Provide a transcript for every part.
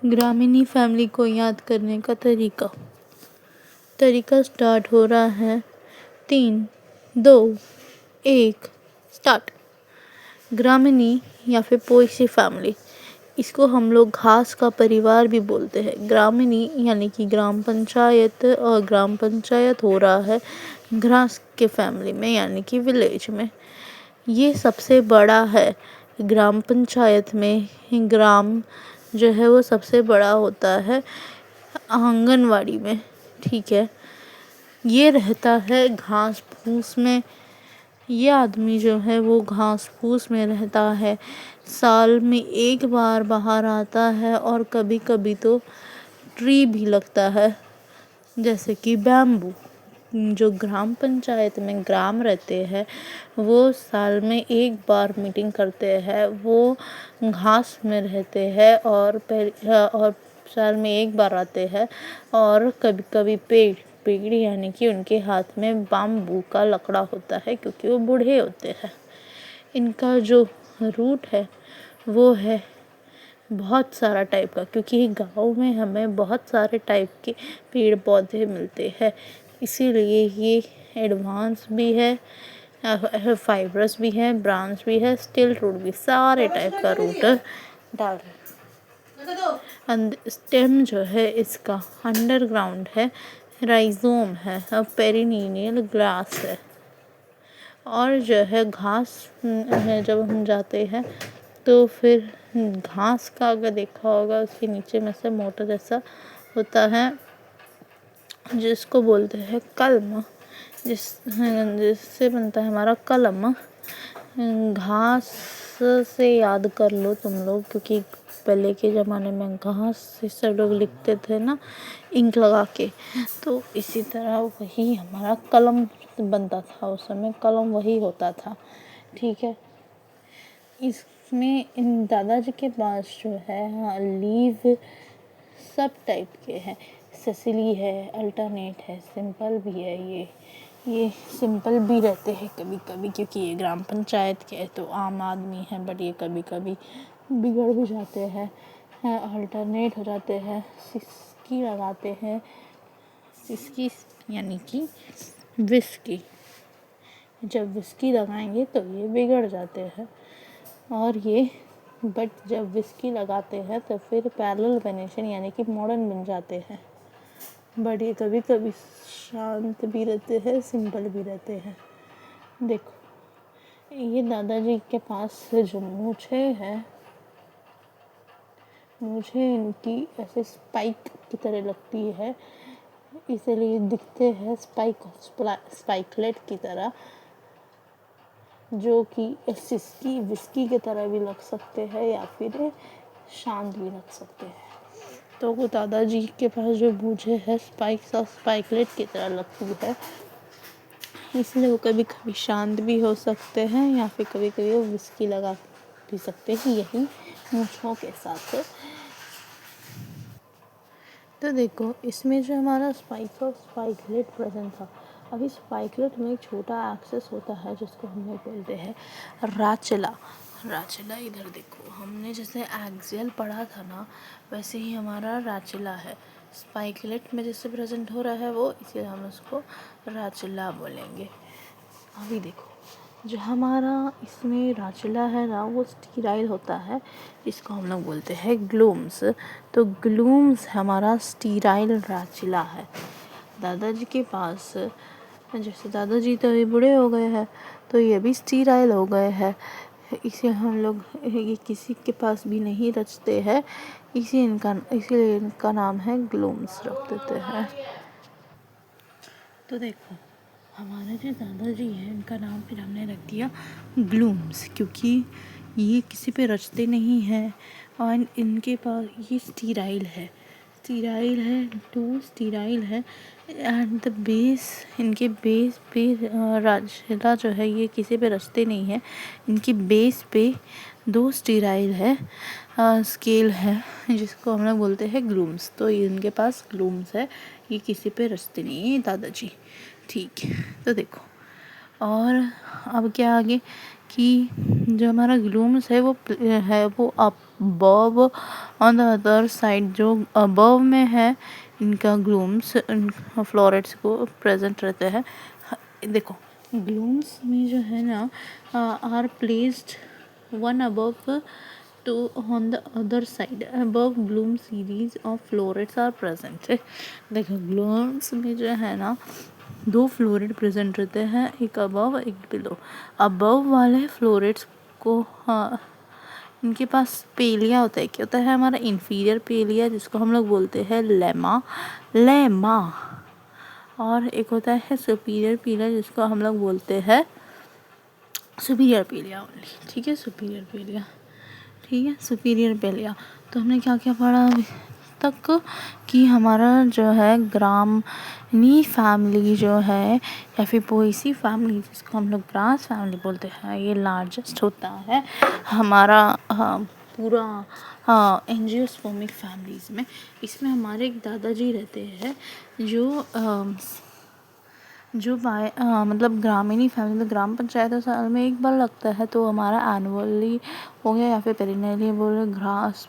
ग्रामीणी family को याद करने का तरीका स्टार्ट हो रहा है। 3, 2, 1 स्टार्ट। ग्रामीणी या फिर पोएसी फैमिली, इसको हम लोग घास का परिवार भी बोलते हैं। ग्रामीणी यानी कि ग्राम पंचायत, और ग्राम पंचायत हो रहा है घास के फैमिली में यानी कि विलेज में। ये सबसे बड़ा है ग्राम पंचायत में। ग्राम जो है वो सबसे बड़ा होता है आंगनवाड़ी में, ठीक है। ये रहता है घास फूस में। ये आदमी जो है वो घास फूस में रहता है। साल में एक बार बाहर आता है, और कभी कभी तो ट्री भी लगता है, जैसे कि बैम्बू। जो ग्राम पंचायत में ग्राम रहते हैं वो साल में एक बार मीटिंग करते हैं। वो घास में रहते हैं और साल में एक बार आते हैं। और कभी कभी पेड़ यानी कि उनके हाथ में बाम्बू का लकड़ा होता है, क्योंकि वो बूढ़े होते हैं। इनका जो रूट है वो है बहुत सारा टाइप का, क्योंकि गाँव में हमें बहुत सारे टाइप के पेड़ पौधे मिलते हैं, इसीलिए ये एडवांस भी है, फाइब्रस भी है, ब्रांच भी है, स्टिल रूट भी, सारे टाइप का रूट डाल रहे। स्टेम जो है इसका अंडरग्राउंड है, राइजोम है, और पेरिनियल ग्रास है। और जो है घास में जब हम जाते हैं तो फिर घास का अगर देखा होगा, उसके नीचे में से मोटा जैसा होता है जिसको बोलते हैं कलम, जिससे बनता है हमारा कलम। घास से याद कर लो तुम लोग, क्योंकि पहले के ज़माने में घास से सब लोग लिखते थे ना, इंक लगा के। तो इसी तरह वही हमारा कलम बनता था, उस समय कलम वही होता था, ठीक है। इसमें इन दादाजी के पास जो है, हाँ, लीव सब टाइप के हैं। सेसिली है, अल्टरनेट है, सिंपल भी है। ये सिंपल भी रहते हैं कभी कभी, क्योंकि ये ग्राम पंचायत के है तो आम आदमी है, बट ये कभी कभी बिगड़ भी जाते हैं, अल्टरनेट हो जाते हैं। सिसकी लगाते हैं, सिसकी यानी कि विस्की। जब विस्की लगाएंगे तो ये बिगड़ जाते हैं, और ये बट जब विस्की लगाते हैं तो फिर पैरेलल वेनेशन यानी कि मॉडर्न बन जाते हैं। बट ये कभी कभी शांत भी रहते हैं, सिंपल भी रहते हैं। देखो, ये दादाजी के पास जो मूछे है, मुझे इनकी ऐसे स्पाइक की तरह लगती है, इसलिए दिखते हैं स्पाइकलेट की तरह, जो कि सिसकी विस्की की तरह भी लग सकते हैं या फिर शांत भी लग सकते हैं। तो वो दादाजी के पास जो मूछे है स्पाइकलेट की तरह लगती है, इसलिए वो कभी कभी शांत भी हो सकते हैं, या फिर कभी कभी वो विस्की लगा भी सकते हैं, यही मूछों के साथ। तो देखो, इसमें जो हमारा स्पाइकलेट प्रेजेंट था, अभी स्पाइकलेट में एक छोटा एक्सेस होता है जिसको हम लोग बोलते हैं राचला। इधर देखो, हमने जैसे एक्सियल पढ़ा था ना, वैसे ही हमारा राचला है। स्पाइकलेट में जैसे प्रेजेंट हो रहा है वो, इसलिए हम उसको राचला बोलेंगे। अभी देखो, जो हमारा इसमें राचला है ना, वो स्टीराइल होता है, इसको हम लोग बोलते हैं ग्लूम्स। तो ग्लूम्स हमारा स्टीराइल राचला है। दादाजी के पास, जैसे दादाजी तो अभी बूढ़े हो गए हैं, तो ये भी स्टीराइल हो गए हैं, इसे हम लोग ये किसी के पास भी नहीं रचते हैं, इसीलिए इनका नाम है ग्लूम्स रख देते हैं। तो देखो, हमारे जो दादाजी हैं इनका नाम फिर हमने रख दिया ग्लूम्स, क्योंकि ये किसी पे रचते नहीं हैं, और इनके पास ये स्टीराइल है, टू स्टीराइल है। एंड द बेस, इनके बेस पे राजला जो है ये किसी पे रचते नहीं है, इनकी बेस पे 2 स्टीराइल है स्केल है, जिसको हम लोग बोलते हैं ग्लूम्स। तो इनके पास ग्लूम्स है, ये किसी पे रचते नहीं है दादाजी, ठीक है। तो देखो, और अब क्या आगे कि जो हमारा ग्लूम्स है वो barb on the other side, जो अबव में है इनका ग्लूम्स फ्लोरेट्स को प्रेजेंट रहते हैं। देखो ग्लूम्स में जो है ना are placed one above two on the other side above bloom series of florets are present। देखो ग्लूम्स में जो है ना दो फ्लोरेट प्रेजेंट रहते हैं, एक अबव एक बिलो। अबव वाले फ्लोरेट्स को इनके पास पेलिया होता है। क्या होता है? हमारा इंफीरियर पेलिया, जिसको हम लोग बोलते हैं लेमा, और एक होता है सुपीरियर पेलिया, जिसको हम लोग बोलते हैं सुपीरियर पेलिया ओनली। ठीक है, सुपीरियर पेलिया। ठीक है, सुपीरियर पेलिया। तो हमने क्या क्या पढ़ा अभी तक कि हमारा जो है ग्रामनी फैमिली जो है या फिर पोएसी फैमिली, जिसको हम लोग ग्रास फैमिली बोलते हैं, ये लार्जेस्ट होता है हमारा पूरा एंजियोस्पर्मिक फैमिलीज़ में। इसमें हमारे एक दादाजी रहते हैं जो मतलब ग्रामीणी फैमिली में ग्राम पंचायत साल में एक बार लगता है, तो हमारा एनुअली हो गया या फिर पेरिनेली बोले घास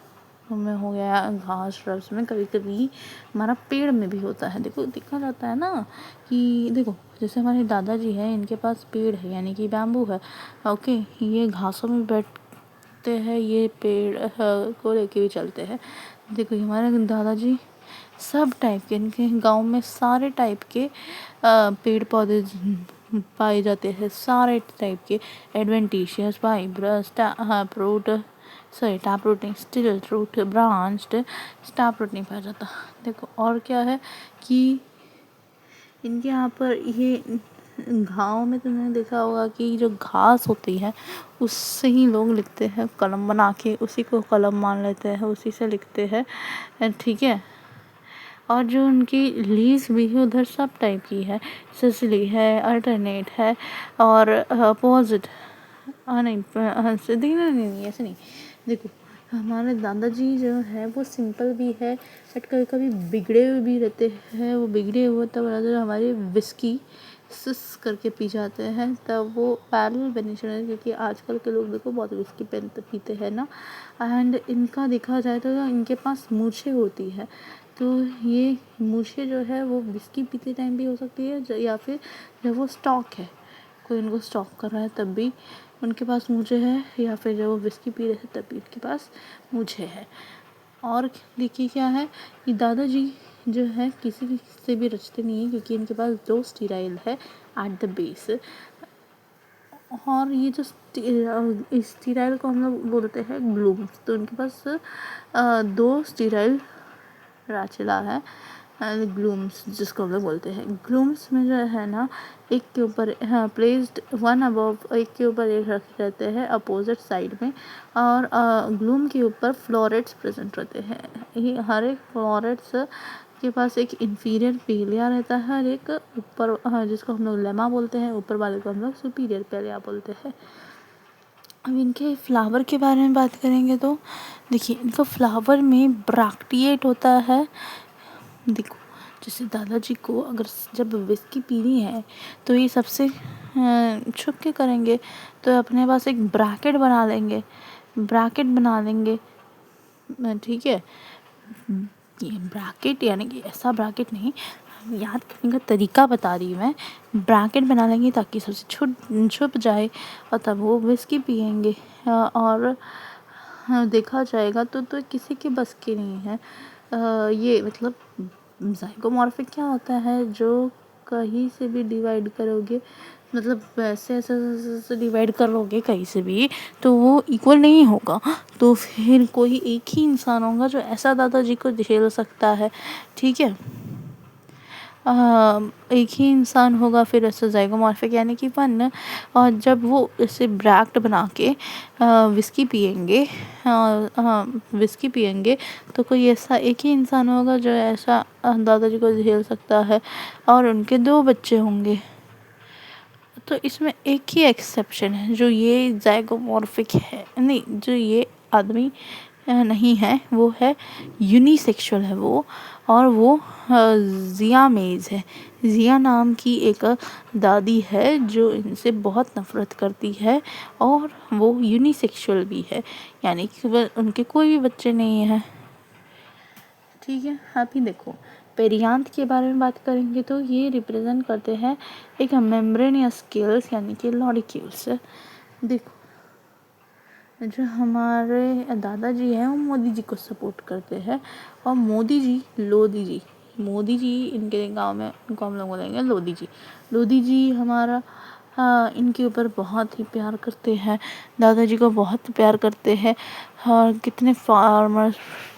में हो गया, घास श्रब्स में कभी कभी हमारा पेड़ में भी होता है। देखो देखा जाता है ना कि देखो जैसे हमारे दादाजी हैं, इनके पास पेड़ है यानी कि बैम्बू है। ओके, ये घासों में बैठते हैं, ये पेड़ को लेके भी चलते हैं। देखो हमारे दादाजी सब टाइप के, इनके गांव में सारे टाइप के पेड़ पौधे पाए जाते हैं, सारे टाइप के एडवेंटिशियस, फाइब्रस, टैपरूट नहीं, स्टिल रूट, ब्रांच्ड, टैपरूट नहीं पाया जाता। देखो और क्या है कि इनके यहाँ पर ये गाँव में तुमने देखा होगा कि जो घास होती है उससे ही लोग लिखते हैं, कलम बना के उसी को कलम मान लेते हैं, उसी से लिखते हैं। ठीक है, और जो उनकी लीव्स भी है उधर सब टाइप की है, सिसिली है, अल्टरनेट है और अपोजिट। नहीं नहीं ऐसे नहीं। देखो हमारे दादाजी जो है वो सिंपल भी है बट कभी कभी बिगड़े हुए भी रहते हैं। वो बिगड़े हुए तब हमारे विस्की सिस करके पी जाते हैं, तब वो पैरेलल बेनिफिट है, क्योंकि आजकल के लोग देखो बहुत विस्की पीते हैं ना। एंड इनका देखा जाए तो इनके पास मूछें होती है, तो ये मूछें जो है वो विस्की पीते टाइम भी हो सकती है या फिर जब वो स्टॉक है, कोई उनको स्टॉक कर रहा है तब भी उनके पास मूछें है, या फिर जब वो विस्की पी रहे थे तब भी उनके पास मूछें है। और देखिए क्या है कि दादाजी जो है किसी से भी रचते नहीं है, क्योंकि इनके पास दो स्टीराइल है एट द बेस। और ये जो स्टीराइल को हम लोग बोलते हैं ग्लूम्स, तो इनके पास दो स्टीराइल राचिला है ग्लूम्स, जिसको हम लोग बोलते हैं। ग्लूम्स में जो है ना एक के ऊपर प्लेस्ड वन अबव, एक के ऊपर एक रखे रहते हैं अपोजिट साइड में, और ग्लूम के ऊपर फ्लोरेट्स प्रेजेंट रहते हैं। ये हर एक फ्लोरेट्स के पास एक इंफीरियर पेलिया रहता है और एक ऊपर जिसको हम लोग लेमा बोलते हैं, ऊपर वाले को हम लोग सुपीरियर पेलिया बोलते हैं। अब इनके फ्लावर के बारे में बात करेंगे तो देखिए इनका फ्लावर में ब्रैक्टिएट होता है। देखो जैसे दादाजी को अगर जब विस्की पीनी है तो ये सबसे छुप के करेंगे, तो अपने पास एक ब्रैकेट बना लेंगे, ठीक है। ये ब्रैकेट यानी कि ऐसा ब्रैकेट नहीं, याद करने का तरीका बता रही हूँ मैं। ब्रैकेट बना लेंगे ताकि सबसे छुप जाए और तब वो विस्की पियेंगे। और देखा जाएगा तो किसी के बस की नहीं है। ये मतलब ज़ाइगोमॉर्फिक क्या होता है, जो कहीं से भी डिवाइड करोगे, मतलब ऐसे ऐसे डिवाइड करोगे कहीं से भी तो वो इक्वल नहीं होगा। तो फिर कोई एक ही इंसान होगा जो ऐसा दादाजी को झेल सकता है। ठीक है, एक ही इंसान होगा फिर ऐसा ज़ाइगोमॉर्फिक यानी कि वन। और जब वो इसे ब्रैक्ट बना के विस्की पियेंगे तो कोई ऐसा एक ही इंसान होगा जो ऐसा दादाजी को झेल सकता है, और उनके दो बच्चे होंगे। तो इसमें एक ही एक्सेप्शन है, जो ये ज़ाइगोमॉर्फिक है, नहीं जो ये आदमी नहीं है, वो है यूनिसेक्सुअल है वो, और वो जिया मेज है। जिया नाम की एक दादी है जो इनसे बहुत नफ़रत करती है, और वो यूनिसेक्सुअल भी है, यानी कि उनके कोई भी बच्चे नहीं हैं। ठीक है, अभी देखो पेरियांथ के बारे में बात करेंगे तो ये रिप्रेजेंट करते हैं एक मेम्ब्रेनियस स्केल्स यानी कि लॉरिक्यूल्स। देखो जो हमारे दादाजी हैं वो मोदी जी को सपोर्ट करते हैं, और मोदी जी मोदी जी इनके गांव में इनको हम लोग बोलेंगे लोधी जी। लोधी जी हमारा इनके ऊपर बहुत ही प्यार करते हैं, दादाजी को बहुत प्यार करते हैं, और कितने फार्मर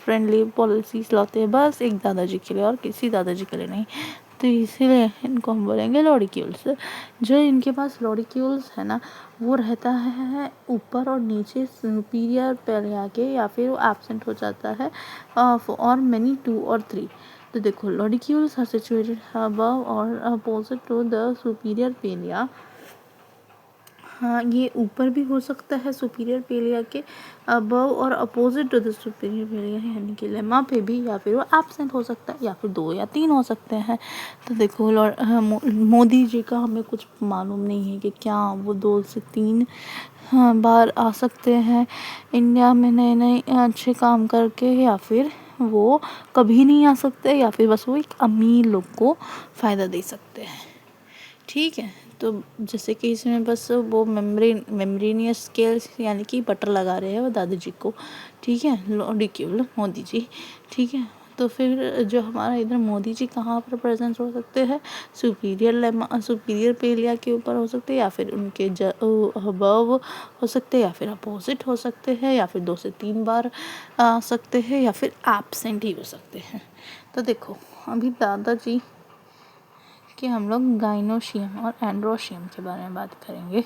फ्रेंडली पॉलिसीज लाते हैं बस एक दादाजी के लिए और किसी दादाजी के लिए नहीं। तो इसीलिए इनको हम बोलेंगे लॉरिक्यूल्स। जो इनके पास लॉरिक्यूल्स है ना, वो रहता है ऊपर और नीचे सुपीरियर पेरिया के, या फिर वो एब्सेंट हो जाता है और मेनी 2 और 3। तो देखो लॉरिक्यूल्स आर सिचुएटेड अबव और opposite to the superior palea. हाँ, ये ऊपर भी हो सकता है सुपीरियर पेलिया के अबव और अपोजिट टू द सुपीरियर पेलिया, यानी कि लेमा पे भी, या फिर वो एब्सेंट हो सकता है, या फिर 2 या 3 हो सकते हैं। तो देखो मोदी जी का हमें कुछ मालूम नहीं है कि क्या वो 2 से 3 बार आ सकते हैं इंडिया में नए नए अच्छे काम करके, या फिर वो कभी नहीं आ सकते, या फिर बस वो एक अमीर लोग को फ़ायदा दे सकते हैं। ठीक है, तो जैसे कि इसमें बस वो मेम्ब्रेनियस स्केल्स यानी कि बटर लगा रहे हैं वो दादाजी को। ठीक है, लॉरिक्यूल मोदी जी। ठीक है, तो फिर जो हमारा इधर मोदी जी कहाँ पर प्रेजेंट हो सकते हैं, सुपीरियर पेलिया के ऊपर हो सकते हैं, या फिर उनके अबव हो सकते हैं, या फिर अपोजिट हो सकते हैं, या फिर 2 से 3 बार आ सकते हैं, या फिर एब्सेंट ही हो सकते हैं। तो देखो अभी दादाजी कि हम लोग गाइनोशियम और एंड्रोशियम के बारे में बात करेंगे।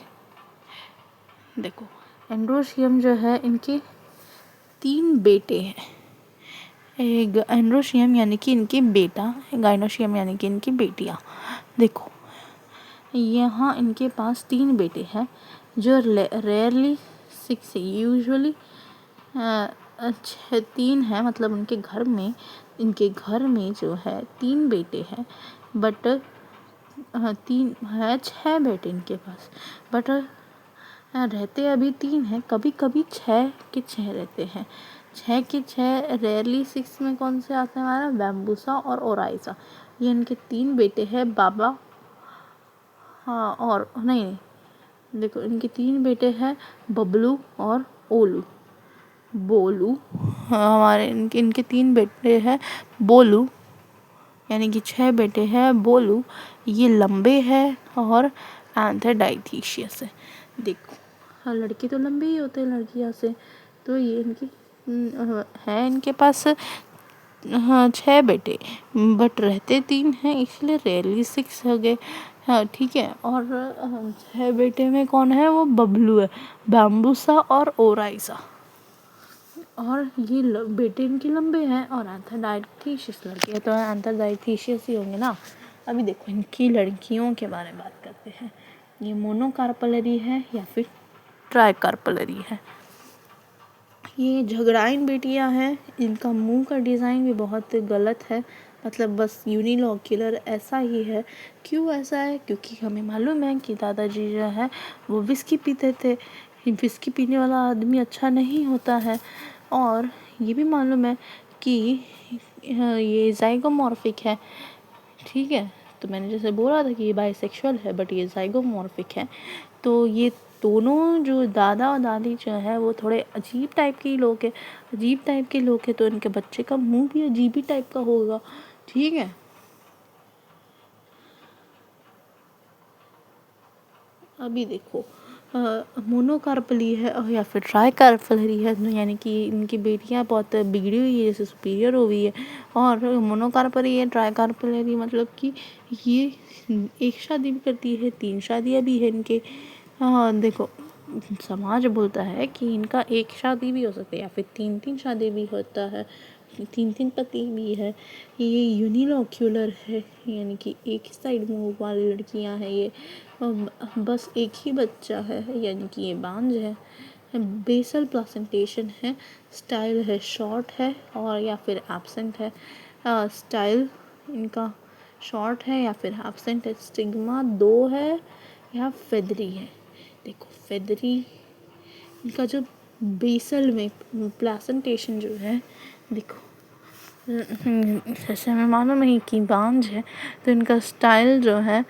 देखो एंड्रोशियम जो है इनके 3 बेटे हैं। एक एंड्रोशियम यानी कि इनकी बेटा, गाइनोशियम यानी कि इनकी बेटियाँ। देखो यहाँ इनके पास 3 बेटे हैं जो रेयरली 6 यूजुअली 3 है, मतलब इनके घर में जो है 3 बेटे हैं, बट 3 है 6 बेटे इनके पास, बट रहते अभी 3 हैं। कभी कभी 6 के 6 रहते हैं, 6 के 6 रेयरली 6 में कौन से आते हैं हमारा बैम्बूसा और ओराइसा। ये इनके 3 बेटे हैं बाबा, हाँ और नहीं, देखो इनके 3 बेटे हैं बबलू और बोलू। हाँ, हमारे इनके 3 बेटे हैं बोलू, यानी कि 6 बेटे हैं बोलू। ये लंबे हैं और एंथरडाइथीशियस है। देखो हाँ, लड़के तो लंबे ही होते हैं लड़कियां से। तो ये इनकी है इनके पास हाँ 6 बेटे, बट रहते 3 हैं, इसलिए रेयरली 6 हो गए। हाँ ठीक है, और 6 बेटे में कौन है, वो बबलू है, बैम्बूसा और ओराइसा। और ये बेटे इनके लंबे हैं, और एंथरडाइथीशियस लड़के हैं, तो एंथरडाइथीशियस ही होंगे ना। अभी देखो इनकी लड़कियों के बारे में बात करते हैं। ये मोनोकार्पलरी है या फिर ट्राइकार्पलरी है। ये झगड़ाइन बेटियां हैं, इनका मुंह का डिज़ाइन भी बहुत गलत है, मतलब बस यूनिलॉक्यूलर ऐसा ही है। क्यों ऐसा है, क्योंकि हमें मालूम है कि दादाजी जो है वो विस्की पीते थे। विस्की पीने वाला आदमी अच्छा नहीं होता है, और ये भी मालूम है कि ये ज़ाइगोमॉर्फिक है। ठीक है, तो मैंने जैसे बोला था कि ये बाइसेक्सुअल है, बट ये ज़ाइगोमॉर्फिक है। तो ये दोनों जो दादा और दादी जो है वो थोड़े अजीब टाइप के लोग हैं, अजीब टाइप के लोग हैं, तो इनके बच्चे का मुंह भी अजीब ही टाइप का होगा। ठीक है, अभी देखो मोनोकार्पली है या फिर ट्राइकार्पलरी है, यानी कि इनकी बेटियां बहुत बिगड़ी हुई है, जैसे सुपीरियर हो गई है। और मोनोकार्पली है, ट्राइकार्पलरी मतलब कि ये एक शादी भी करती है, 3 शादियां भी है इनके। हाँ देखो समाज बोलता है कि इनका एक शादी भी हो सकती है, या फिर 3 शादी भी होता है, 3 पति भी है। ये यूनिलॉक्यूलर है, यानी कि एक ही साइड मुंह वाली लड़कियां हैं ये। बस एक ही बच्चा है, यानी कि ये बांझ है। बेसल प्लासेंटेशन है, स्टाइल है शॉर्ट है और या फिर एब्सेंट है। स्टाइल इनका शॉर्ट है या फिर एब्सेंट है। स्टिग्मा 2 है या फेदरी है। देखो फेदरी इनका जो बेसल में प्लासेंटेशन जो है, देखो जैसे हमें मालूम है कि बांझ है तो इनका स्टाइल जो है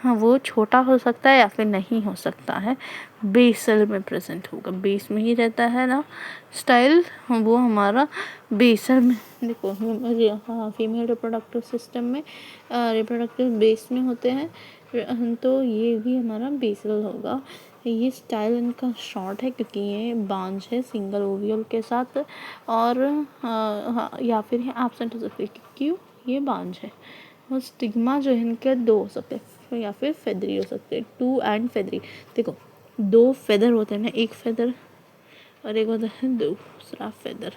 वो छोटा हो सकता है या फिर नहीं हो सकता है, बेसल में प्रेजेंट होगा, बेस में ही रहता है ना स्टाइल, वो हमारा बेसल में। देखो हाँ, फीमेल रिप्रोडक्टिव सिस्टम में रिप्रोडक्टिव बेस में होते हैं, तो ये भी हमारा बेसल होगा। ये स्टाइल इनका शॉर्ट है क्योंकि ये बांझ है सिंगल ओवियल के साथ, और हाँ, या फिर ये एब्सेंट हो सकते हैं क्यों, ये बांझ है। और स्टिग्मा जो है इनके 2 हो सकते हैं या फिर फेदरी हो सकते हैं, 2 एंड फेदरी। देखो 2 फेदर होते हैं ना, एक फेदर और एक होता है दूसरा फेदर।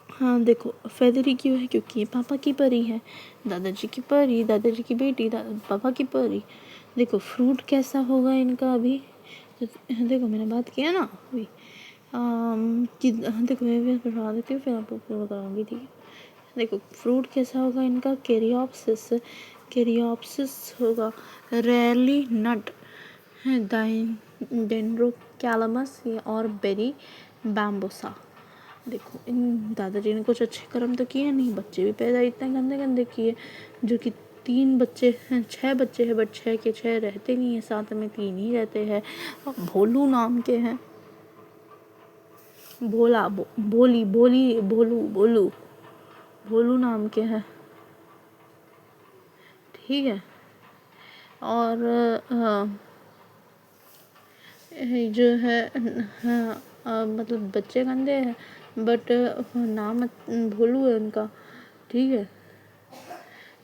हाँ देखो फेदरी क्यों है, क्योंकि ये पापा की परी है, दादाजी की परी, दादाजी की बेटी, पापा की परी। देखो फ्रूट कैसा होगा इनका अभी, देखो मैंने बात किया ना अभी कि देखो मैं पढ़ा देती हूँ फिर आपको पूरा कराऊंगी, ठीक है। देखो फ्रूट कैसा होगा इनका, केरियोप्सिस, केरियोप्सिस होगा। रेयरली नट, डेंड्रोकैलामस और बेरी बैम्बोसा। देखो इन दादाजी ने कुछ अच्छे कर्म तो किए नहीं, बच्चे भी पैदा इतने गंदे गंदे किए, जो कि 3 बच्चे हैं, 6 बच्चे हैं, बट 6 के 6 रहते नहीं है साथ में, 3 ही रहते हैं। भोलू नाम के हैं, भोलू भोलू नाम के हैं, ठीक है। और जो है हाँ, मतलब बच्चे गंदे हैं बट नाम भोलू है उनका, ठीक है।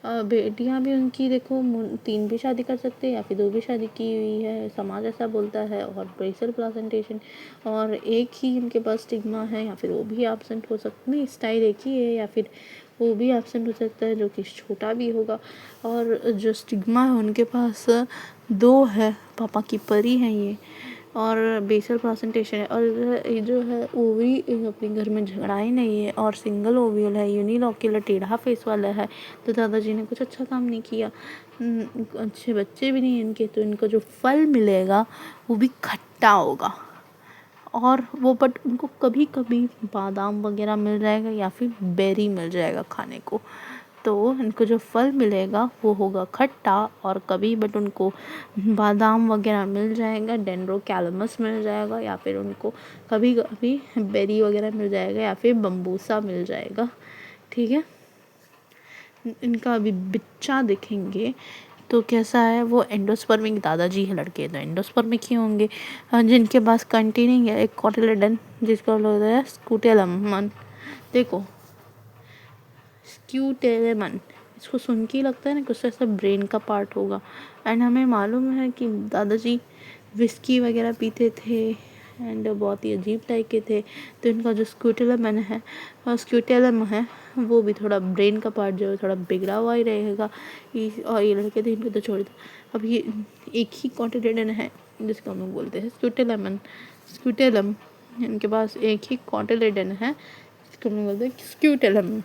बेटियां भी उनकी देखो 3 भी शादी कर सकते हैं या फिर 2 भी शादी की हुई है, समाज ऐसा बोलता है। और बेसल प्लासेंटेशन, और एक ही इनके पास स्टिग्मा है या फिर वो भी एब्सेंट हो सकता, नहीं स्टाइल एक ही है या फिर वो भी एब्सेंट हो सकता है जो कि छोटा भी होगा। और जो स्टिग्मा है उनके पास 2 है, पापा की परी हैं ये, और बेसल प्लासेंटेशन है। और ये जो है ओवरी अपने घर में झगड़ा ही नहीं है और सिंगल ओव्यूल है, यूनिलॉक्यूलर टेढ़ा फेस वाला है, तो दादाजी ने कुछ अच्छा काम नहीं किया। अच्छे बच्चे भी नहीं इनके, तो इनको जो फल मिलेगा वो भी खट्टा होगा। और वो बट उनको कभी कभी बादाम वगैरह मिल जाएगा या फिर बेरी मिल जाएगा खाने को, तो इनको जो फल मिलेगा वो होगा खट्टा। और कभी बट उनको बादाम वगैरह मिल जाएगा, डेंड्रोकैलामस मिल जाएगा, या फिर उनको कभी कभी बेरी वगैरह मिल जाएगा या फिर बम्बूसा मिल जाएगा, ठीक है। इनका अभी बच्चा देखेंगे तो कैसा है, वो एंडोस्पर्मिक दादाजी है लड़के, तो एंडोस्पर्मिक ही होंगे। जिनके पास कंटेनिंग है एक कॉटिलेडन जिसका होता है स्कूटेलमन। देखो स्क्यूटेलेमन, इसको सुन के ही लगता है ना कुछ ऐसा ब्रेन का पार्ट होगा। एंड हमें मालूम है कि दादाजी विस्की वगैरह पीते थे एंड बहुत ही अजीब टाइप के थे, तो इनका जो स्क्यूटेलमन है और स्क्यूटेलम है वो भी थोड़ा ब्रेन का पार्ट जो है थोड़ा बिगड़ा हुआ ही रहेगा। और ये लड़के थे इनको तो छोड़ दो। अब ये एक ही कॉन्टिनेंट है जिसको हम लोग बोलते हैं स्क्यूटेलमन, स्क्यूटेलम, इनके पास एक ही कॉन्टिनेंट है जिसको हम लोग बोलते हैं स्क्यूटेलम।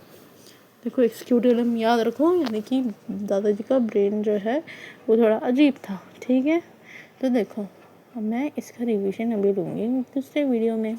देखो स्क्यूटेलम याद रखो, यानी कि दादाजी का ब्रेन जो है वो थोड़ा अजीब था, ठीक है। तो देखो मैं इसका रिवीजन अभी लूँगी दूसरे वीडियो में।